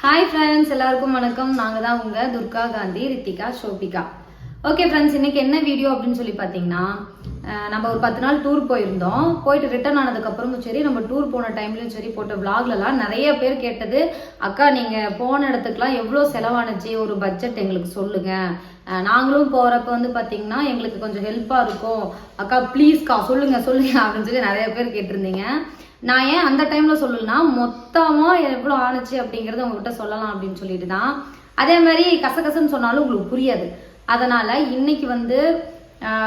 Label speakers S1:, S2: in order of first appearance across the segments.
S1: Hi friends, எல்லாருக்கும் வணக்கம். நாங்கள் தான் உங்க துர்கா காந்தி, ரித்திகா, ஷோபிகா. ஓகே ஃப்ரெண்ட்ஸ், இன்னைக்கு என்ன வீடியோ அப்படின்னு சொல்லி பார்த்தீங்கன்னா, நம்ம ஒரு 10 நாள் டூர் போயிருந்தோம். போயிட்டு ரிட்டர்ன் ஆனதுக்கப்புறமும் சரி, நம்ம டூர் போன டைம்லையும் சரி, போட்ட விளாக்லலாம் நிறைய பேர் கேட்டது, அக்கா நீங்கள் போன இடத்துக்குலாம் எவ்வளோ செலவானுச்சு, ஒரு பட்ஜெட் எங்களுக்கு சொல்லுங்கள். நாங்களும் போகிறப்ப வந்து பார்த்தீங்கன்னா எங்களுக்கு கொஞ்சம் ஹெல்ப்பாக இருக்கும், அக்கா ப்ளீஸ்க்கா சொல்லுங்க அப்படின்னு சொல்லி நிறைய பேர் கேட்டிருந்தீங்க. நான் ஏன் அந்த டைம்ல சொல்லலன்னா, மொத்தமா எவ்வளோ ஆணுச்சு அப்படிங்கறத உங்ககிட்ட சொல்லலாம் அப்படின்னு சொல்லிட்டு தான். அதே மாதிரி கசகசன்னு சொன்னாலும் உங்களுக்கு புரியாது. அதனால இன்னைக்கு வந்து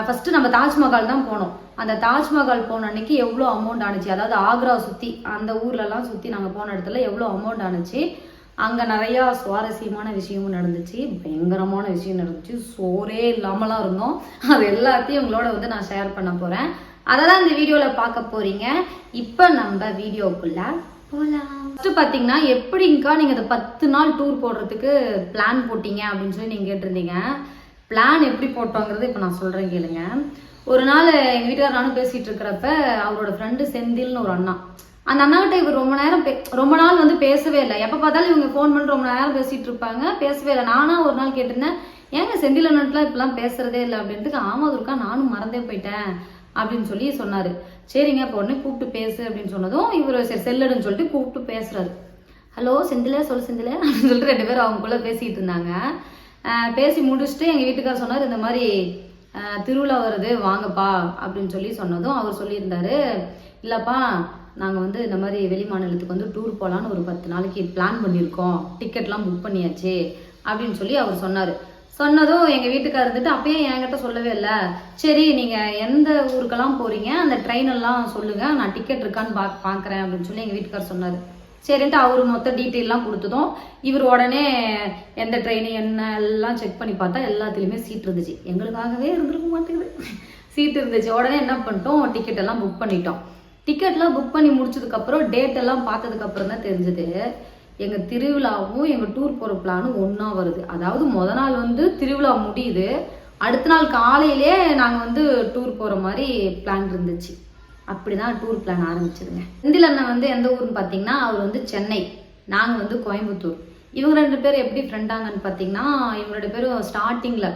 S1: ஃபர்ஸ்ட் நம்ம தாஜ்மஹால் தான் போனோம். அந்த தாஜ்மஹால் போன அன்னைக்கு எவ்வளோ அமௌண்ட் ஆணுச்சு, அதாவது ஆக்ரா சுத்தி அந்த ஊர்லலாம் சுத்தி நாங்க போன இடத்துல எவ்வளோ அமௌண்ட் ஆணுச்சு, அங்க நிறைய சுவாரஸ்யமான விஷயமும் நடந்துச்சு, பயங்கரமான விஷயம் நடந்துச்சு, சோறே இல்லாமலாம் இருந்தோம். அது எல்லாத்தையும் உங்களோட வந்து நான் ஷேர் பண்ண போறேன். அததான் இந்த வீடியோல பார்க்க போறீங்க. இப்ப நம்ம வீடியோக்குள்ள போலாம். ஃபர்ஸ்ட் பாத்தீங்கன்னா, எப்படிங்கக்கா நீங்க இந்த 10 நாள் டூர் போடுறதுக்கு பிளான் போட்டீங்க அப்படின்னு சொல்லி நீங்க கேட்டிருந்தீங்க. பிளான் எப்படி போட்டோங்கிறது இப்ப நான் சொல்றேன் கேளுங்க. ஒரு நாள் எங்க வீட்டுக்கார நானும் பேசிட்டு இருக்கிறப்ப, அவரோட ஃப்ரெண்டு செந்தில்னு ஒரு அண்ணா, அந்த அண்ணாகிட்ட இவர் ரொம்ப நாள் வந்து பேசவே இல்லை. எப்ப பார்த்தாலும் இவங்க ஃபோன் பண்ணி ரொம்ப நேரம் பேசிட்டு இருப்பாங்க, பேசவே இல்லை. நானா ஒரு நாள் கேட்டிருந்தேன், ஏங்க செந்தில் அண்ணாட்டுலாம் இப்பெல்லாம் பேசுறதே இல்லை அப்படின்ட்டு. ஆமா துர்கா, நானும் மறந்தே போயிட்டேன் அப்படின்னு சொல்லி சொன்னாரு. சரிங்க, இப்போ உடனே கூப்பிட்டு பேசு அப்படின்னு சொன்னதும் இவர் சரி செல்லுன்னு சொல்லிட்டு கூப்பிட்டு பேசுறாரு. ஹலோ செந்தில, சொல்லு செந்தில அப்படின்னு சொல்லிட்டு 2 பேரும் அவங்களுக்குள்ள பேசிட்டு இருந்தாங்க. பேசி முடிச்சுட்டு எங்க வீட்டுக்காரர் சொன்னார், இந்த மாதிரி திருவிழா வருது வாங்கப்பா அப்படின்னு சொல்லி சொன்னதும் அவர் சொல்லியிருந்தாரு, இல்லப்பா நாங்கள் வந்து இந்த மாதிரி வெளி மாநிலத்துக்கு வந்து டூர் போகலான்னு ஒரு 10 நாளைக்கு பிளான் பண்ணியிருக்கோம், டிக்கெட்லாம் புக் பண்ணியாச்சு அப்படின்னு சொல்லி அவர் சொன்னார். சொன்னதும் எங்கள் வீட்டுக்காரர் இருந்துட்டு அப்பயே என்கிட்ட சொல்லவே இல்லை. சரி நீங்கள் எந்த ஊருக்கெல்லாம் போகிறீங்க, அந்த ட்ரெயின் எல்லாம் சொல்லுங்கள், நான் டிக்கெட் இருக்கான்னு பார்க்குறேன் அப்படின்னு சொல்லி எங்கள் வீட்டுக்காரர் சொன்னார். சரின்ட்டு அவர் மொத்த டீட்டெயிலாம் கொடுத்ததும் இவர் உடனே எந்த ட்ரெயின் என்ன எல்லாம் செக் பண்ணி பார்த்தா எல்லாத்துலேயுமே சீட் இருந்துச்சு. எங்களுக்காகவே இருந்திருக்க மாட்டேங்குது, சீட் இருந்துச்சு. உடனே என்ன பண்ணிட்டோம், டிக்கெட் எல்லாம் புக் பண்ணிட்டோம். டிக்கெட்லாம் புக் பண்ணி முடிச்சதுக்கப்புறம் டேட் எல்லாம் பார்த்ததுக்கப்புறம் தான் தெரிஞ்சது, எங்கள் திருவிழாவும் எங்கள் டூர் போகிற பிளானும் ஒன்றா வருது. அதாவது முதல் நாள் வந்து திருவிழா முடியுது, அடுத்த நாள் காலையிலே நாங்கள் வந்து டூர் போகிற மாதிரி பிளான் இருந்துச்சு. அப்படிதான் டூர் பிளான் ஆரம்பிச்சதுங்க. செந்தில் அண்ணன் வந்து எந்த ஊர்னு பார்த்தீங்கன்னா, அவர் வந்து சென்னை, நாங்கள் வந்து கோயம்புத்தூர். இவங்க 2 பேரும் எப்படி ஃப்ரெண்டாங்கன்னு பார்த்தீங்கன்னா, இவங்க 2 பேரும் ஸ்டார்டிங்கில்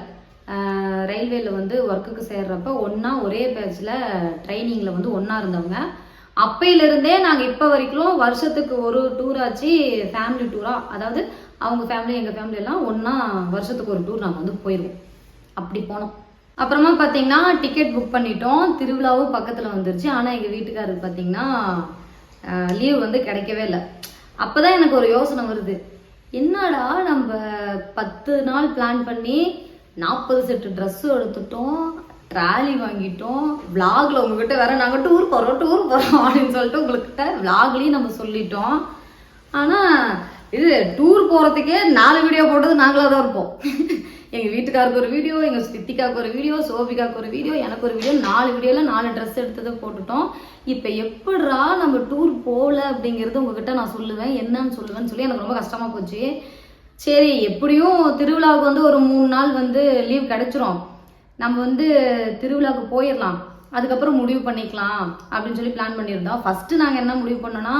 S1: ரயில்வேல வந்து ஒர்க்குக்கு சேர்றப்ப ஒன்றா ஒரே பேட்சில் ட்ரைனிங்கில் வந்து ஒன்றா இருந்தவங்க. அப்பையிலிருந்தே நாங்கள் இப்போ வரைக்கும் வருஷத்துக்கு ஒரு டூர் ஆச்சு, ஃபேமிலி டூராக. அதாவது அவங்க ஃபேமிலி எங்கள் ஃபேமிலி எல்லாம் ஒன்றா வருஷத்துக்கு ஒரு டூர் நாங்கள் வந்து போயிடுவோம். அப்படி போனோம். அப்புறமா பார்த்தீங்கன்னா டிக்கெட் புக் பண்ணிட்டோம், திருவிழாவும் பக்கத்தில் வந்துருச்சு. ஆனால் எங்கள் வீட்டுக்காரருக்கு பார்த்தீங்கன்னா லீவ் வந்து கிடைக்கவே இல்லை. அப்போ தான் எனக்கு ஒரு யோசனை வருது, என்னடா நம்ம 10 நாள் பிளான் பண்ணி 40 செட்டு ட்ரெஸ்ஸும் எடுத்துட்டோம், ட்ராலி வாங்கிட்டோம், விளாக்ல உங்ககிட்ட வேற நாங்கள் டூர் போகிறோம் அப்படின்னு சொல்லிட்டு உங்கள்கிட்ட விளாக்லையும் நம்ம சொல்லிட்டோம். ஆனால் இது டூர் போகிறதுக்கே 4 வீடியோ போட்டது நாங்களாக தான் இருப்போம். எங்கள் வீட்டுக்காருக்கு ஒரு வீடியோ, எங்கள் சித்திக்காவுக்கு ஒரு வீடியோ, சோபிகாவுக்கு ஒரு வீடியோ, எனக்கு ஒரு வீடியோ, 4 வீடியோவில் 4 ட்ரெஸ் எடுத்ததை போட்டுட்டோம். இப்போ எப்படிரா நம்ம டூர் போகல அப்படிங்கிறது உங்ககிட்ட நான் சொல்லுவேன், என்னன்னு சொல்லுவேன்னு சொல்லி எனக்கு ரொம்ப கஷ்டமாக போச்சு. சரி, எப்படியும் திருவிழாவுக்கு வந்து ஒரு 3 நாள் வந்து லீவ் கிடைச்சிரும், நம்ம வந்து திருவிழாவுக்கு போயிடலாம், அதுக்கப்புறம் முடிவு பண்ணிக்கலாம் அப்படின்னு சொல்லி பிளான் பண்ணியிருந்தோம். ஃபஸ்ட்டு நாங்கள் என்ன முடிவு பண்ணோன்னா,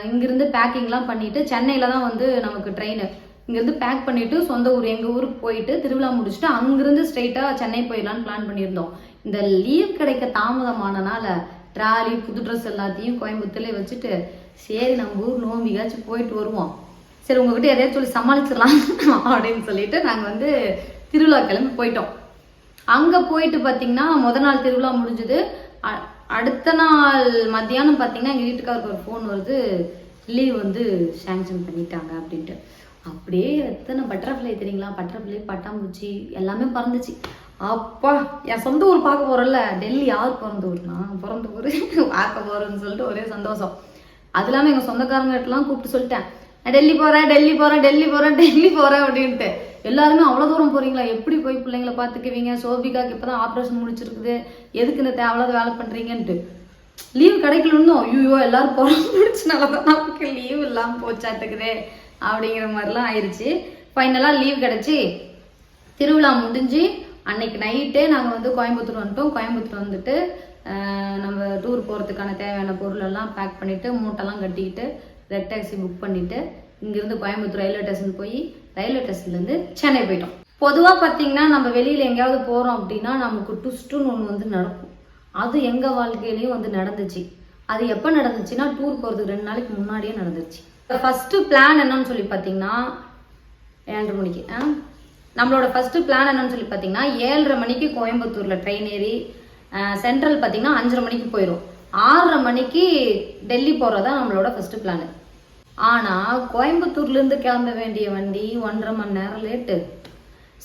S1: இங்கேருந்து பேக்கிங்லாம் பண்ணிவிட்டு சென்னையில் தான் வந்து நமக்கு ட்ரெயின், இங்கேருந்து பேக் பண்ணிவிட்டு சொந்த ஊர் எங்கள் ஊருக்கு போயிட்டு திருவிழா முடிச்சுட்டு அங்கேருந்து ஸ்ட்ரெயிட்டாக சென்னை போயிடலான்னு பிளான் பண்ணியிருந்தோம். இந்த லீவ் கிடைக்க தாமதமானனால ட்ராலி புது ட்ரெஸ் எல்லாத்தையும் கோயம்புத்தூர்லேயே வச்சுட்டு, சரி நம்ம ஊர் நோம்பிக்காச்சும் போயிட்டு வருவோம், சரி உங்ககிட்ட எதையாச்சும் சொல்லி சமாளிச்சிடலாம் அப்படின்னு சொல்லிட்டு நாங்கள் வந்து திருவிழா கிளம்பி போயிட்டோம். அங்கே போயிட்டு பார்த்தீங்கன்னா முதல் நாள் திருவிழா முடிஞ்சது. அடுத்த நாள் மத்தியானம் பார்த்தீங்கன்னா எங்கள் வீட்டுக்காருக்கு ஒரு ஃபோன் வருது, லீவ் வந்து சேங்ஷன் பண்ணிட்டாங்க அப்படின்ட்டு. அப்படியே எத்தனை பட்டர்ஃப்ளை தெரியுங்களா, பட்டர்ஃப்ளை பட்டாம்பூச்சி எல்லாமே பறந்துச்சு. அப்பா, என் சொந்த ஊர் பார்க்க போகிறோம்ல, டெல்லி யார் பிறந்த ஊர்னா பிறந்த ஊர் பார்க்க போகிறோன்னு சொல்லிட்டு ஒரே சந்தோஷம். அது இல்லாமல் எங்கள் சொந்தக்காரங்ககிட்டலாம் கூப்பிட்டு சொல்லிட்டேன், டெல்லி போகிறேன் அப்படின்ட்டு. எல்லாருமே அவ்வளோ தூரம் போகிறீங்களா, எப்படி போய் பிள்ளைங்களை பார்த்துக்குவீங்க, சோபிகாக்கு இப்போ தான் ஆப்ரேஷன் முடிச்சிருக்குது, எதுக்கு இந்த தேவையில்லாத வேலை பண்ணுறீங்கன்ட்டு. லீவ் கிடைக்கலன்னு ஐயோ எல்லாரும் போகிறோம் முடிச்சுனால தான் நமக்கு லீவ் இல்லாமல் போச்சாட்டுக்குதே அப்படிங்கிற மாதிரிலாம் ஆயிடுச்சு. ஃபைனலாக லீவ் கிடச்சி திருவிழா முடிஞ்சு அன்னைக்கு நைட்டே நாங்கள் வந்து கோயம்புத்தூர் வந்துட்டோம். கோயம்புத்தூர் வந்துட்டு நம்ம டூர் போகிறதுக்கான தேவையான பொருளெல்லாம் பேக் பண்ணிவிட்டு மூட்டைலாம் கட்டிக்கிட்டு ரெட் டாக்ஸி புக் பண்ணிவிட்டு இங்கேருந்து கோயம்புத்தூர் ரயில்வே ஸ்டேஷன் போய் ரயில்வே ஸ்டேஷன்லேருந்து சென்னை போயிட்டோம். பொதுவாக பார்த்தீங்கன்னா நம்ம வெளியில் எங்கேயாவது போகிறோம் அப்படின்னா நமக்கு ட்விஸ்ட்டுன்னு ஒன்று வந்து நடக்கும். அது எங்கள் வாழ்க்கையிலையும் வந்து நடந்துச்சு. அது எப்போ நடந்துச்சுன்னா டூர் போகிறதுக்கு 2 நாளைக்கு முன்னாடியே நடந்துச்சு. ஃபஸ்ட்டு பிளான் என்னன்னு சொல்லி பார்த்தீங்கன்னா 7:30 மணிக்கு நம்மளோட ஃபஸ்ட்டு பிளான் என்னன்னு சொல்லி பார்த்தீங்கன்னா 7:30 மணிக்கு கோயம்புத்தூரில் ட்ரெயின் ஏறி சென்ட்ரல் பார்த்தீங்கன்னா 5:30 மணிக்கு போயிடும். 6:30 மணிக்கு டெல்லி போகிறதா நம்மளோட ஃபஸ்ட்டு பிளானு. ஆனால் கோயம்புத்தூர்லேருந்து கிளம்ப வேண்டிய வண்டி 1.5 மணி நேரம் லேட்டு.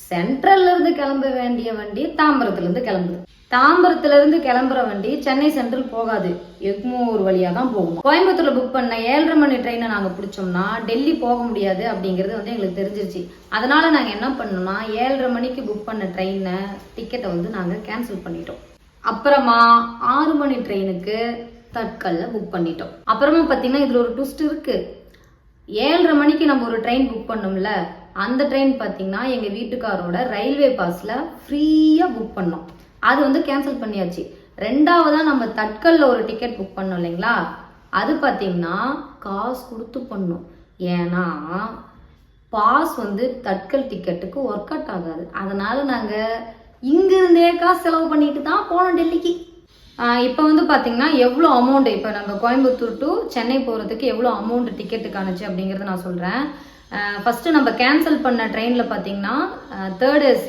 S1: சென்ட்ரல்லேருந்து கிளம்ப வேண்டிய வண்டி தாம்பரத்துலேருந்து கிளம்புது. தாம்பரத்துலேருந்து கிளம்புற வண்டி சென்னை சென்ட்ரல் போகாது, எக்மோர் வழியாக தான் போகும். கோயம்புத்தூரில் புக் பண்ண 7:30 மணி ட்ரெயினை நாங்கள் பிடிச்சோம்னா டெல்லி போக முடியாது அப்படிங்கிறது வந்து எங்களுக்கு தெரிஞ்சிருச்சு. அதனால் நாங்கள் என்ன பண்ணோம்னா 7:30 மணிக்கு புக் பண்ண ட்ரெயினை டிக்கெட்டை வந்து நாங்கள் கேன்சல் பண்ணிட்டோம். அப்புறமா 6 மணி ட்ரெயினுக்கு தட்கல்ல புக் பண்ணிட்டோம். அப்புறமா பார்த்தீங்கன்னா இதில் ஒரு ட்விஸ்ட் இருக்குது. 7:30 மணிக்கு நம்ம ஒரு ட்ரெயின் புக் பண்ணோம்ல, அந்த ட்ரெயின் பார்த்தீங்கன்னா எங்கள் வீட்டுக்காரோட ரயில்வே பாஸில் ஃப்ரீயாக புக் பண்ணோம். அது வந்து கேன்சல் பண்ணியாச்சு. 2வதாக நம்ம தட்கல்ல ஒரு டிக்கெட் புக் பண்ணோம் இல்லைங்களா, அது பார்த்தீங்கன்னா காசு கொடுத்து பண்ணோம். ஏன்னா பாஸ் வந்து தட்கல் டிக்கெட்டுக்கு ஒர்க் அவுட் ஆகாது. அதனால் நாங்கள் இங்கிருந்தே காசு செலவு பண்ணிட்டு தான் போனோம் டெல்லிக்கு. இப்போ வந்து பார்த்தீங்கன்னா எவ்வளோ அமௌண்ட், இப்போ நம்ம கோயம்புத்தூர் டு சென்னை போகிறதுக்கு எவ்வளோ அமௌண்ட் டிக்கெட்டுக்கு ஆணுச்சு அப்படிங்கிறத நான் சொல்கிறேன். ஃபஸ்ட்டு நம்ம கேன்சல் பண்ண ட்ரெயினில் பார்த்தீங்கன்னா 3rd AC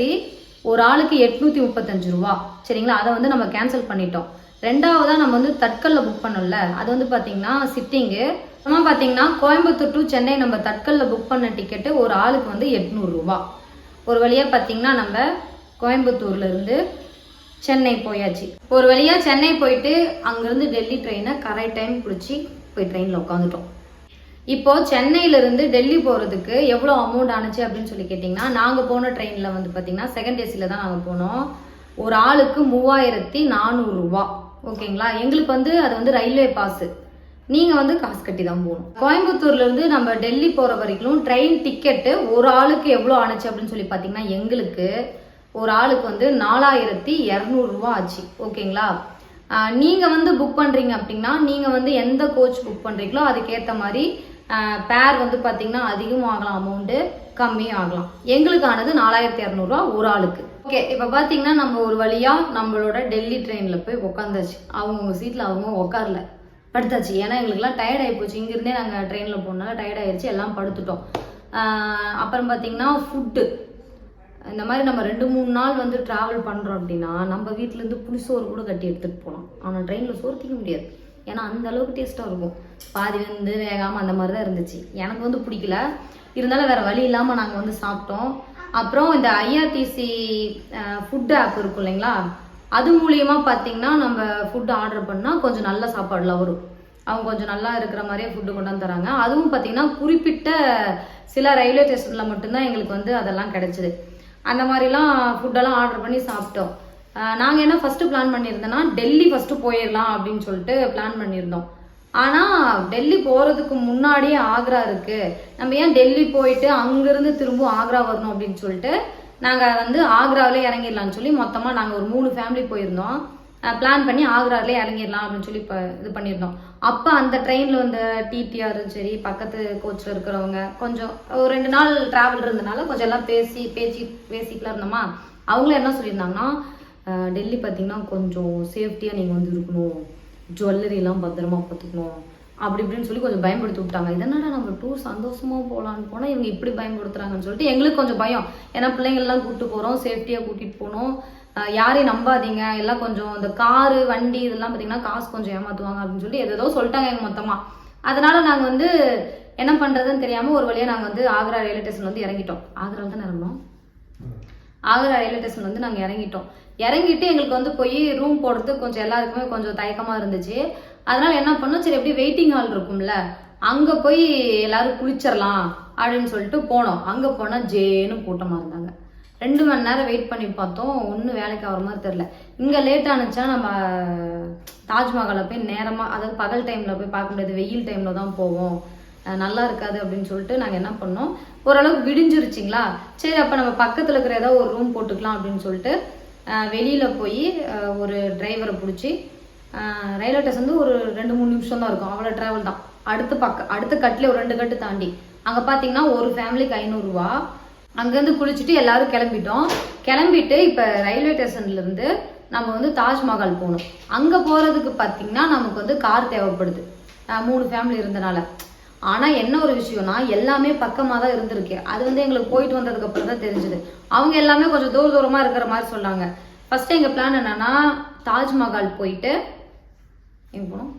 S1: ஒரு ஆளுக்கு 835 ரூபா, சரிங்களா? அதை வந்து நம்ம கேன்சல் பண்ணிட்டோம். 2வதாக நம்ம வந்து தட்கல்ல புக் பண்ணோம்ல, அது வந்து பார்த்தீங்கன்னா சிட்டிங்கு. அப்புறமா பார்த்தீங்கன்னா கோயம்புத்தூர் டு சென்னை நம்ம தட்கல்ல புக் பண்ண டிக்கெட்டு ஒரு ஆளுக்கு வந்து 800 ரூபா. ஒரு வழியாக பார்த்தீங்கன்னா நம்ம கோயம்புத்தூர்லேருந்து சென்னை போயாச்சு. ஒரு வழியாக சென்னை போயிட்டு அங்கேருந்து டெல்லி ட்ரெயினை கரெக்ட் டைம் பிடிச்சி போய் ட்ரெயினில் உட்காந்துட்டோம். இப்போது சென்னையிலேருந்து டெல்லி போகிறதுக்கு எவ்வளோ அமௌண்ட் ஆணுச்சு அப்படின்னு சொல்லி கேட்டிங்கன்னா, நாங்கள் போன ட்ரெயினில் வந்து பார்த்திங்கன்னா 2nd ACயில் தான் நாங்கள் போனோம். ஒரு ஆளுக்கு 3400 ரூபா, ஓகேங்களா? எங்களுக்கு வந்து அது வந்து ரயில்வே பாஸு, நீங்கள் வந்து காசு கட்டி தான் போகணும். கோயம்புத்தூர்லேருந்து நம்ம டெல்லி போகிற வரைக்கும் ட்ரெயின் டிக்கெட்டு ஒரு ஆளுக்கு எவ்வளோ ஆணுச்சு அப்படின்னு சொல்லி பார்த்தீங்கன்னா எங்களுக்கு ஒரு ஆளுக்கு வந்து 4200 ரூபா ஆச்சு, ஓகேங்களா? நீங்கள் வந்து புக் பண்ணுறீங்க அப்படின்னா நீங்கள் வந்து எந்த கோச் புக் பண்ணுறீங்களோ அதுக்கேற்ற மாதிரி பேர் வந்து பார்த்தீங்கன்னா அதிகமாக ஆகலாம், அமௌண்ட்டு கம்மியும் ஆகலாம். எங்களுக்கு ஆனது 4200 ரூபா ஒரு ஆளுக்கு. ஓகே, இப்போ பார்த்தீங்கன்னா நம்ம ஒரு வழியாக நம்மளோட டெல்லி ட்ரெயினில் போய் உட்காந்தாச்சு. அவங்கவுங்க சீட்டில் அவங்க உட்காரல, படுத்தாச்சு. ஏன்னா எங்களுக்குலாம் டயர்ட் ஆகி போச்சு. இங்கேருந்தே நாங்கள் ட்ரெயினில் போனால டயர்ட் ஆகிடுச்சு, எல்லாம் படுத்துட்டோம். அப்புறம் பார்த்தீங்கன்னா ஃபுட்டு, இந்த மாதிரி நம்ம 2-3 நாள் வந்து ட்ராவல் பண்ணுறோம் அப்படின்னா நம்ம வீட்டிலேருந்து புளிசோறு கூட கட்டி எடுத்துகிட்டு போகலாம். ஆனால் ட்ரெயினில் சோறு திங்க முடியாது, ஏன்னா அந்த அளவுக்கு டேஸ்ட்டாக இருக்கும். பாதி வந்து வேகாமல் அந்த மாதிரி தான் இருந்துச்சு. எனக்கு வந்து பிடிக்கல, இருந்தாலும் வேறு வழி இல்லாமல் நாங்கள் வந்து சாப்பிட்டோம். அப்புறம் இந்த IRTC ஃபுட் ஆப் இருக்கும் இல்லைங்களா, அது மூலியமாக பார்த்தீங்கன்னா நம்ம ஃபுட்டு ஆர்டர் பண்ணால் கொஞ்சம் நல்ல சாப்பாடுலாம் வரும். அவங்க கொஞ்சம் நல்லா இருக்கிற மாதிரியே ஃபுட்டு கொண்டாந்து தராங்க. அதுவும் பார்த்தீங்கன்னா குறிப்பிட்ட சில ரயில்வே ஸ்டேஷனில் மட்டும்தான் எங்களுக்கு வந்து அதெல்லாம் கிடைச்சிது. அந்த மாதிரிலாம் ஃபுட்டெல்லாம் ஆர்டர் பண்ணி சாப்பிட்டோம். நாங்கள் என்ன ஃபஸ்ட்டு பிளான் பண்ணியிருந்தோன்னா டெல்லி ஃபஸ்ட்டு போயிடலாம் அப்படின்னு சொல்லிட்டு பிளான் பண்ணியிருந்தோம். ஆனால் டெல்லி போகிறதுக்கு முன்னாடியே ஆக்ரா இருக்குது, நம்ம ஏன் டெல்லி போயிட்டு அங்கேருந்து திரும்ப ஆக்ரா வரணும் அப்படின்னு சொல்லிட்டு நாங்கள் வந்து ஆக்ராவிலே இறங்கிடலான்னு சொல்லி மொத்தமாக நாங்கள் ஒரு 3 ஃபேமிலி போயிருந்தோம். பிளான் பண்ணி ஆக்ராவிலே இறங்கிடலாம் அப்படின்னு சொல்லி இப்போ இது பண்ணியிருந்தோம். அப்போ அந்த ட்ரெயினில் வந்து TTR சரி, பக்கத்து கோச்சில் இருக்கிறவங்க கொஞ்சம் ஒரு 2 நாள் ட்ராவல் இருந்தனால கொஞ்சம் எல்லாம் பேசிக்கலாம் இருந்தோமா. அவங்களும் என்ன சொல்லியிருந்தாங்கன்னா, டெல்லி பார்த்தீங்கன்னா கொஞ்சம் சேஃப்டியாக நீங்கள் வந்து இருக்கணும், ஜுவல்லரிலாம் பத்திரமா பார்த்துக்கணும் அப்படி இப்படின்னு சொல்லி கொஞ்சம் பயன்படுத்தி விட்டாங்க. இதனால நம்ம டூர் சந்தோஷமாக போகலான்னு போனால் இவங்க இப்படி பயன்படுத்துகிறாங்கன்னு சொல்லிட்டு எங்களுக்கு கொஞ்சம் பயம். ஏன்னா பிள்ளைங்கள்லாம் கூப்பிட்டு போகிறோம், சேஃப்டியாக கூட்டிகிட்டு போகணும், யாரையும் நம்பாதீங்க, எல்லாம் கொஞ்சம் இந்த காரு வண்டி இதெல்லாம் பார்த்தீங்கன்னா காசு கொஞ்சம் ஏமாற்றுவாங்க அப்படின்னு சொல்லி ஏதோ சொல்லிட்டாங்க எங்கள் மொத்தமாக. அதனால் நாங்கள் வந்து என்ன பண்ணுறதுன்னு தெரியாமல் ஒரு வழியாக நாங்கள் வந்து ஆக்ரா ரயில்வே ஸ்டேஷன் வந்து இறங்கிட்டோம். ஆக்ராவில் தான் இறங்கணும். ஆக்ரா ரயில்வே ஸ்டேஷன் வந்து நாங்கள் இறங்கிட்டு எங்களுக்கு வந்து போய் ரூம் போடுறதுக்கு கொஞ்சம் எல்லாருக்குமே கொஞ்சம் தயக்கமாக இருந்துச்சு. அதனால் என்ன பண்ணோம், சரி எப்படி வெயிட்டிங் ஹால் இருக்கும்ல, அங்கே போய் எல்லாரும் குளிச்சிடலாம் அப்படின்னு சொல்லிட்டு போனோம். அங்கே போனால் ஜேன்னு கூட்டமாக இருந்தாங்க. 2 மணி நேரம் வெயிட் பண்ணி பார்த்தோம், ஒன்றும் வேலைக்கு ஆகிற மாதிரி தெரில. இங்கே லேட் ஆனிச்சா நம்ம தாஜ்மஹாலை போய் நேரமாக, அதாவது பகல் டைமில் போய் பார்க்க முடியாது, வெயில் டைமில் தான் போவோம், நல்லா இருக்காது அப்படின்னு சொல்லிட்டு நாங்கள் என்ன பண்ணோம், ஓரளவுக்கு விடிஞ்சிருச்சிங்களா, சரி அப்போ நம்ம பக்கத்தில் இருக்கிற ஏதாவது ஒரு ரூம் போட்டுக்கலாம் அப்படின்னு சொல்லிட்டு வெளியில் போய் ஒரு டிரைவரை பிடிச்சி ரயில்வே ஸ்டேஷன் வந்து ஒரு 2-3 நிமிஷம் தான் இருக்கும், அவ்வளோ ட்ராவல் தான். அடுத்த கட்டில் ஒரு 2 கட்டு தாண்டி அங்கே பார்த்தீங்கன்னா ஒரு ஃபேமிலிக்கு 500 ரூபா. அங்கேருந்து குளிச்சுட்டு எல்லாரும் கிளம்பிட்டு இப்போ ரயில்வே ஸ்டேஷன்லேருந்து நம்ம வந்து தாஜ்மஹால் போகணும். அங்கே போகிறதுக்கு பார்த்தீங்கன்னா நமக்கு வந்து கார் தேவைப்படுது, 3 ஃபேமிலி இருந்தனால. ஆனால் என்ன ஒரு விஷயம்னா எல்லாமே பக்கமாக தான் இருந்திருக்கு. அது வந்து எங்களுக்கு போயிட்டு வந்ததுக்கப்புறம் தான் தெரிஞ்சுது. அவங்க எல்லாமே கொஞ்சம் தூரமாக இருக்கிற மாதிரி சொன்னாங்க. ஃபர்ஸ்ட் எங்கள் பிளான் என்னன்னா தாஜ்மஹால் போயிட்டு எங்கே போனோம்,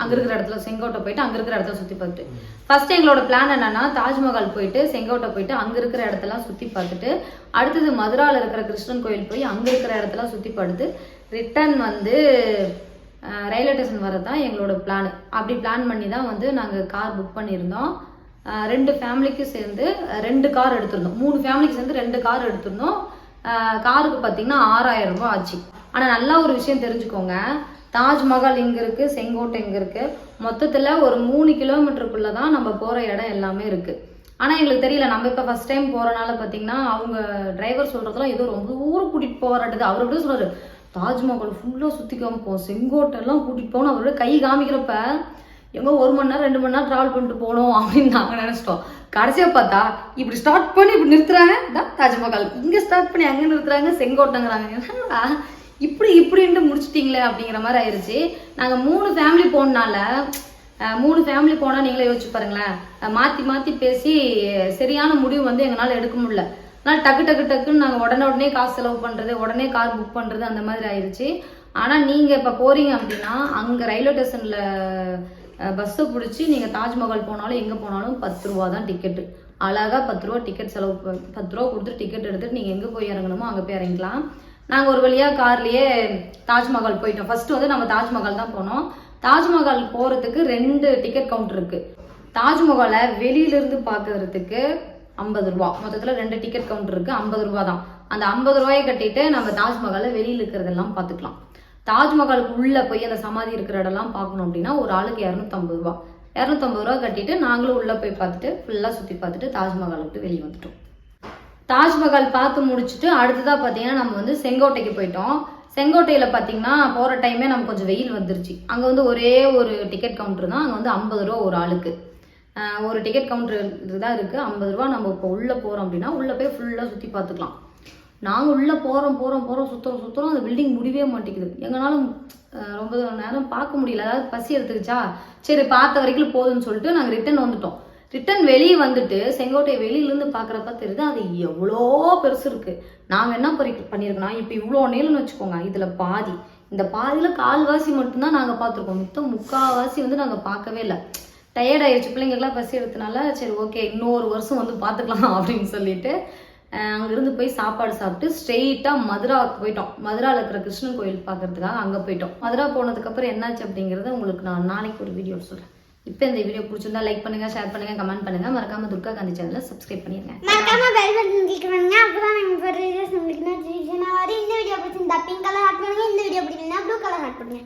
S1: அங்கே இருக்கிற இடத்துல செங்கோட்டை போயிட்டு அங்கே இருக்கிற இடத்துல சுற்றி பார்த்துட்டு, ஃபர்ஸ்ட் எங்களோட பிளான் என்னன்னா தாஜ்மஹால் போயிட்டு செங்கோட்டை போயிட்டு அங்கே இருக்கிற இடத்தெல்லாம் சுற்றி பார்த்துட்டு, அடுத்தது மதுராவில் இருக்கிற கிருஷ்ணன் கோயில் போய் அங்கே இருக்கிற இடத்தெல்லாம் சுற்றி பார்த்துட்டு ரிட்டர்ன் வந்து ரயில்வே ஸ்டேஷன் வரது தான் எங்களோட பிளான். அப்படி பிளான் பண்ணி தான் வந்து நாங்கள் கார் புக் பண்ணியிருந்தோம். 2 ஃபேமிலிக்கு சேர்ந்து 2 கார் எடுத்திருந்தோம். 3 ஃபேமிலிக்கு சேர்ந்து 2 கார் எடுத்திருந்தோம். காருக்கு பார்த்தீங்கன்னா 6000 ரூபாய் ஆச்சு. ஆனால் நல்லா ஒரு விஷயம் தெரிஞ்சுக்கோங்க, தாஜ்மஹால் இங்கே இருக்குது, செங்கோட்டை இங்கே இருக்குது, மொத்தத்தில் ஒரு 3 கிலோமீட்டருக்குள்ளே தான் நம்ம போகிற இடம் எல்லாமே இருக்குது. ஆனால் எங்களுக்கு தெரியல, நம்ம இப்போ ஃபஸ்ட் டைம் போகிறனால பார்த்தீங்கன்னா அவங்க டிரைவர் சொல்கிறதுலாம் ஏதோ ரொம்ப தூரம் கூட்டிகிட்டு போகிறாட்டுது. அவர் எப்படி சொல்கிறாரு, தாஜ்மஹால் ஃபுல்லாக சுற்றி காமிப்போம், செங்கோட்டெல்லாம் கூட்டிகிட்டு போகணும். அவரோட கை காமிக்கிறப்ப எங்கே 1 மணி நேரம் 2 மணி நேரம் ட்ராவல் பண்ணிட்டு போகணும் அப்படின்னு நாங்கள் நினச்சிட்டோம். கடைசியாக பார்த்தா இப்படி ஸ்டார்ட் பண்ணி இப்படி நிறுத்துறாங்க, தாஜ்மஹால் இங்கே ஸ்டார்ட் பண்ணி அங்கே நிறுத்துறாங்க, செங்கோட்டைங்கிறாங்க. இப்படின்ட்டு முடிச்சிட்டிங்களே அப்படிங்கிற மாதிரி ஆயிடுச்சு. நாங்கள் 3 ஃபேமிலி போனால 3 ஃபேமிலி போனால் நீங்களே யோசிச்சு பாருங்களேன், மாற்றி பேசி சரியான முடிவு வந்து எங்களால் எடுக்க முடியல. அதனால் டக்குன்னு நாங்கள் உடனே காசு செலவு பண்ணுறது, உடனே கார் புக் பண்ணுறது அந்த மாதிரி ஆயிடுச்சு. ஆனால் நீங்கள் இப்போ போகிறீங்க அப்படின்னா அங்கே ரயில்வே ஸ்டேஷனில் பஸ்ஸை பிடிச்சி நீங்கள் தாஜ்மஹால் போனாலும் எங்கே போனாலும் 10 ரூபா தான் டிக்கெட்டு. அழகாக 10 ரூபா டிக்கெட் செலவு 10 ரூபா கொடுத்துட்டு டிக்கெட் எடுத்துகிட்டு நீங்கள் எங்கே போய் இறங்கணுமோ அங்கே போய் இறங்கிக்கலாம். நாங்கள் ஒரு வழியாக கார்லேயே தாஜ்மஹால் போயிட்டோம். ஃபர்ஸ்ட் வந்து நம்ம தாஜ்மஹால் தான் போனோம். தாஜ்மஹால் போகிறதுக்கு 2 டிக்கெட் கவுண்டர் இருக்குது. தாஜ்மஹாலை வெளியிலேருந்து பார்க்கறதுக்கு 50 ரூபா, மொத்தத்தில் 2 டிக்கெட் கவுண்டர் இருக்குது, 50 ரூபா தான். அந்த 50 ரூபாயை கட்டிட்டு நம்ம தாஜ்மஹாலை வெளியில் இருக்கிறதெல்லாம் பார்த்துக்கலாம். தாஜ்மஹாலுக்கு உள்ளே போய் அந்த சமாதி இருக்கிற இடம்லாம் பார்க்கணும் அப்படின்னா ஒரு ஆளுக்கு 250 ரூபா. 250 ரூபா கட்டிட்டு நாங்களும் உள்ளே போய் பார்த்துட்டு ஃபுல்லாக சுற்றி பார்த்துட்டு தாஜ்மஹால் விட்டு வெளியே வந்துட்டோம். தாஜ்மஹால் பார்த்து முடிச்சுட்டு அடுத்ததாக பார்த்தீங்கன்னா நம்ம வந்து செங்கோட்டைக்கு போயிட்டோம். செங்கோட்டையில் பார்த்தீங்கன்னா போகிற டைமே நமக்கு கொஞ்சம் வெயில் வந்துருச்சு. அங்கே வந்து ஒரே ஒரு டிக்கெட் கவுண்டர் தான், அங்கே வந்து 50 ரூபா ஒரு ஆளுக்கு. ஒரு டிக்கெட் கவுண்டர் தான் இருக்குது, 50 ரூபா. நம்ம இப்போ உள்ளே போகிறோம் அப்படின்னா உள்ளே போய் ஃபுல்லாக சுற்றி பார்த்துக்கலாம். நாங்கள் உள்ளே போகிறோம் சுற்றுறோம், அந்த பில்டிங் முடியவே மாட்டேங்குது. எங்களாலும் ரொம்ப நேரம் பார்க்க முடியல, அதாவது பசி எடுத்துக்கிச்சா, சரி பார்த்த வரைக்கும் போதும்னு சொல்லிட்டு நாங்கள் ரிட்டன் வந்துட்டோம். ரிட்டன் வெளியே வந்துட்டு செங்கோட்டை வெளியிலேருந்து பார்க்குறப்ப தெரியுது அது எவ்வளோ பெருசு இருக்குது. நாங்கள் என்ன பண்ணியிருக்கோம்னா இப்போ இவ்வளோ நீளம்னு வச்சுக்கோங்க, இதில் இந்த பாதியில் கால்வாசி மட்டும்தான் நாங்கள் பார்த்துருக்கோம். மொத்தம் 3/4 வந்து நாங்கள் பார்க்கவே இல்லை. டயர்ட் ஆயிடுச்சு, பிள்ளைங்களுக்குலாம் பசி எடுத்தனால சரி ஓகே இன்னொரு வருஷம் வந்து பார்த்துக்கலாம் அப்படின்னு சொல்லிட்டு அங்கேருந்து போய் சாப்பாடு சாப்பிட்டு ஸ்ட்ரெயிட்டாக மதுராவுக்கு போயிட்டோம். மதுராவில் இருக்கிற கிருஷ்ணன் கோயில் பார்க்கறதுக்காக அங்கே போயிட்டோம். மதுரா போனதுக்கப்புறம் என்னாச்சு அப்படிங்கிறத உங்களுக்கு நான் நாளைக்கு ஒரு வீடியோ சொல்கிறேன். இப்போ இந்த வீடியோ பிடிச்சிருந்தா லைக் பண்ணுங்க, ஷேர் பண்ணுங்க, கமெண்ட் பண்ணுங்க. மறக்காம துர்கா காந்தி சேனலை சப்ஸ்கிரைப் பண்ணிருங்க. மறக்காம பெல் பட்டன் கிளிக் பண்ணுங்க. அப்பதான் நம்ம போடுற வீடியோஸ் உங்களுக்கு நோட்டிஃபிகேஷன் வரும். இந்த வீடியோ பிடிச்சிருந்தா பிங்க் கலர் ஹார்ட் பண்ணுங்க, இந்த வீடியோ பிடிக்கலனா ப்ளூ கலர் ஹார்ட் பண்ணுங்க.